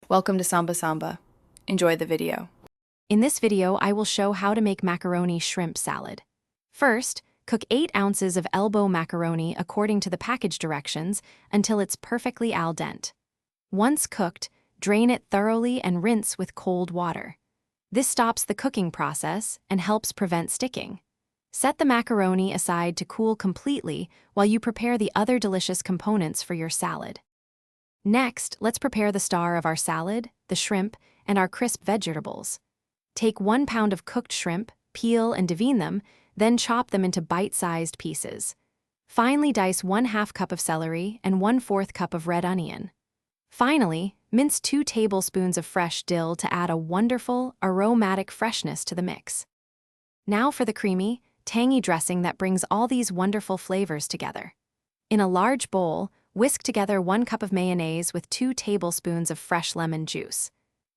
Welcome to Samba Samba. Enjoy the video. In this video, I will show how to make macaroni shrimp salad. First, cook 8 ounces of elbow macaroni according to the package directions until it's perfectly al dente. Once cooked, drain it thoroughly and rinse with cold water. This stops the cooking process and helps prevent sticking. Set the macaroni aside to cool completely while you prepare the other delicious components for your salad. Next, let's prepare the star of our salad, the shrimp, and our crisp vegetables. Take 1 pound of cooked shrimp, peel and devein them, then chop them into bite-sized pieces. Finely dice 1/2 cup of celery and 1/4 cup of red onion. Finally, mince 2 tablespoons of fresh dill to add a wonderful, aromatic freshness to the mix. Now for the creamy, tangy dressing that brings all these wonderful flavors together. In a large bowl, whisk together 1 cup of mayonnaise with 2 tablespoons of fresh lemon juice.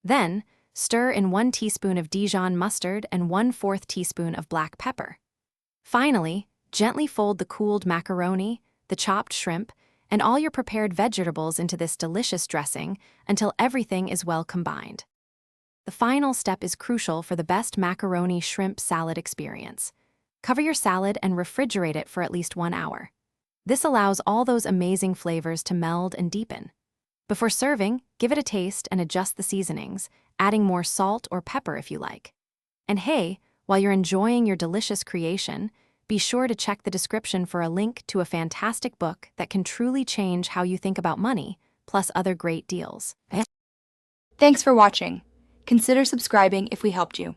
Then, stir in 1 teaspoon of Dijon mustard and 1/4 teaspoon of black pepper. Finally, gently fold the cooled macaroni, the chopped shrimp, and all your prepared vegetables into this delicious dressing until everything is well combined. The final step is crucial for the best macaroni shrimp salad experience. Cover your salad and refrigerate it for at least 1 hour. This allows all those amazing flavors to meld and deepen. Before serving, give it a taste and adjust the seasonings, adding more salt or pepper if you like. And hey, while you're enjoying your delicious creation, be sure to check the description for a link to a fantastic book that can truly change how you think about money, plus other great deals. Thanks for watching. Consider subscribing if we helped you.